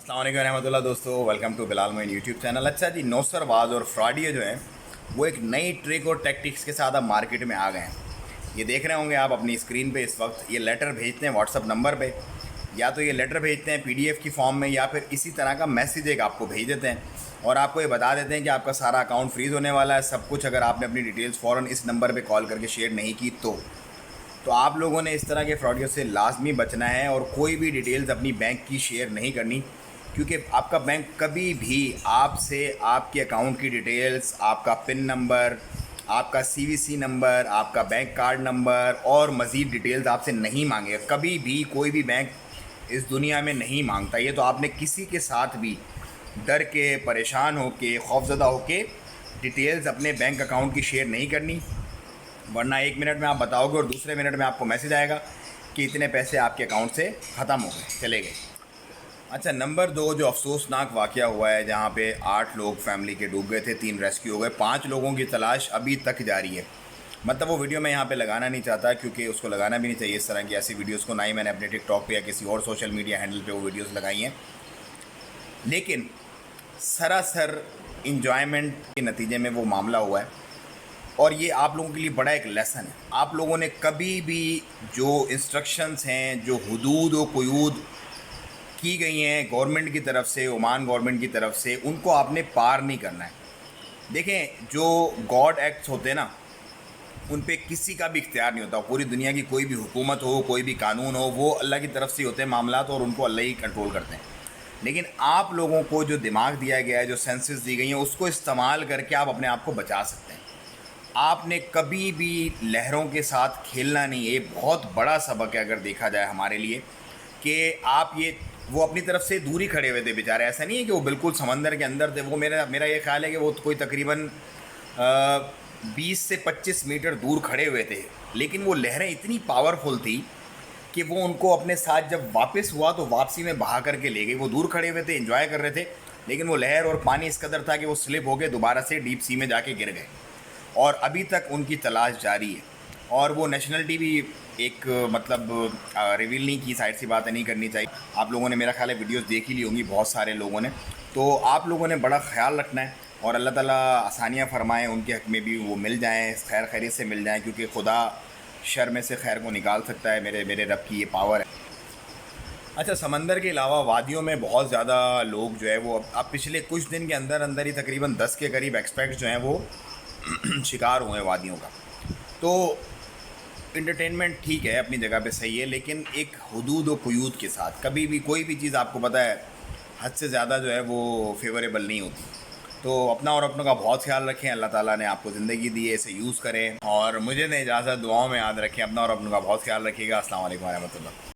अस्सलाम वालेकुम रहमतुल्लाह दोस्तों, welcome to Bilal Moin YouTube channel. अच्छा जी, नौसरबाज और फ्रॉडिये जो हैं वो एक नई ट्रिक और टैक्टिक्स के साथ अब मार्केट में आ गए हैं। ये देख रहे होंगे आप अपनी स्क्रीन पे इस वक्त, ये लेटर भेजते हैं व्हाट्सअप नंबर पे, या तो ये लेटर भेजते हैं पीडीएफ की फॉर्म में, या फिर इसी तरह का मैसेज एक आपको भेज देते हैं और आपको ये बता देते हैं कि आपका सारा अकाउंट फ्रीज़ होने वाला है, सब कुछ। अगर आपने अपनी डिटेल्स फ़ौरन इस नंबर पर कॉल करके शेयर नहीं की तो आप लोगों ने इस तरह के फ्रॉडियों से लाजमी बचना है और कोई भी डिटेल्स अपनी बैंक की शेयर नहीं करनी, क्योंकि आपका बैंक कभी भी आपसे आपके अकाउंट की डिटेल्स, आपका पिन नंबर, आपका सीवीसी नंबर, आपका बैंक कार्ड नंबर और मज़ीद डिटेल्स आपसे नहीं मांगे। कभी भी कोई भी बैंक इस दुनिया में नहीं मांगता। ये तो आपने किसी के साथ भी डर के, परेशान होके, खौफज़दा होके डिटेल्स अपने बैंक अकाउंट की शेयर नहीं करनी, वरना एक मिनट में आप बताओगे और दूसरे मिनट में आपको मैसेज आएगा कि इतने पैसे आपके अकाउंट से ख़त्म हो गए, चले गए। अच्छा, नंबर 2 जो अफसोसनाक वाक़या हुआ है, जहाँ पे 8 लोग फैमिली के डूब गए थे, 3 रेस्क्यू हो गए, 5 लोगों की तलाश अभी तक जारी है। मतलब वो वीडियो मैं यहाँ पे लगाना नहीं चाहता, क्योंकि उसको लगाना भी नहीं चाहिए इस तरह की ऐसी वीडियोस को। ना ही मैंने अपने टिकटॉक पे या किसी और सोशल मीडिया हैंडल पे वो वीडियोस लगाई हैं, लेकिन सरासर इंजॉयमेंट के नतीजे में वो मामला हुआ है। और ये आप लोगों के लिए बड़ा एक लेसन है। आप लोगों ने कभी भी जो इंस्ट्रक्शंस हैं, जो हुदूद व क़ुयूद की गई हैं गवर्नमेंट की तरफ से, ओमान गवर्नमेंट की तरफ से, उनको आपने पार नहीं करना है। देखें, जो गॉड एक्ट्स होते हैं ना, उन पे किसी का भी इख्तियार नहीं होता। पूरी दुनिया की कोई भी हुकूमत हो, कोई भी कानून हो, वो अल्लाह की तरफ से होते हैं मामलात, और उनको अल्लाह ही कंट्रोल करते हैं। लेकिन आप लोगों को जो दिमाग दिया गया है, जो सेंसेस दी गई हैं, उसको इस्तेमाल करके आप अपने आप को बचा सकते हैं। आपने कभी भी लहरों के साथ खेलना नहीं है। ये बहुत बड़ा सबक है अगर देखा जाए हमारे लिए, कि आप वो अपनी तरफ से दूरी खड़े हुए थे बेचारे। ऐसा नहीं है कि वो बिल्कुल समंदर के अंदर थे। वो मेरा ये ख्याल है कि वो कोई तकरीबन 20 से 25 मीटर दूर खड़े हुए थे, लेकिन वो लहरें इतनी पावरफुल थी कि वो उनको अपने साथ जब वापस हुआ तो वापसी में बहा करके ले गई। वो दूर खड़े हुए थे, एंजॉय कर रहे थे, लेकिन वो लहर और पानी इस कदर था कि वो स्लिप हो के दोबारा से डीप सी में जाके गिर गए, और अभी तक उनकी तलाश जारी है। और वो नेशनलिटी भी एक मतलब रिवील नहीं की, साइड सी बातें नहीं करनी चाहिए। आप लोगों ने मेरा ख्याल है वीडियोस देख ही ली होंगी, बहुत सारे लोगों ने। तो आप लोगों ने बड़ा ख्याल रखना है, और अल्लाह ताला आसानियाँ फरमाएँ, उनके हक़ में भी वो मिल जाएँ, खैर खैरियत से मिल जाएँ, क्योंकि खुदा शर में से खैर को निकाल सकता है। मेरे रब की ये पावर है। अच्छा, समंदर के अलावा वादियों में बहुत ज़्यादा लोग जो है वो अब पिछले कुछ दिन के अंदर अंदर ही तकरीबन 10 के करीब एक्सपर्ट्स जो हैं वो शिकार हुए हैं वादियों का। तो इंटरटेनमेंट ठीक है, अपनी जगह पे सही है, लेकिन एक हुदूद व क़ुयूद के साथ। कभी भी कोई भी चीज़ आपको पता है हद से ज़्यादा जो है वो फेवरेबल नहीं होती। तो अपना और अपनों का बहुत ख्याल रखें। अल्लाह ताला ने आपको ज़िंदगी दी है, इसे यूज़ करें, और मुझे ने इजाज़त, दुआओं में याद रखें। अपना और अपनों का बहुत ख्याल रखिएगा। अस्सलाम वालेकुम रहमतुल्लाह।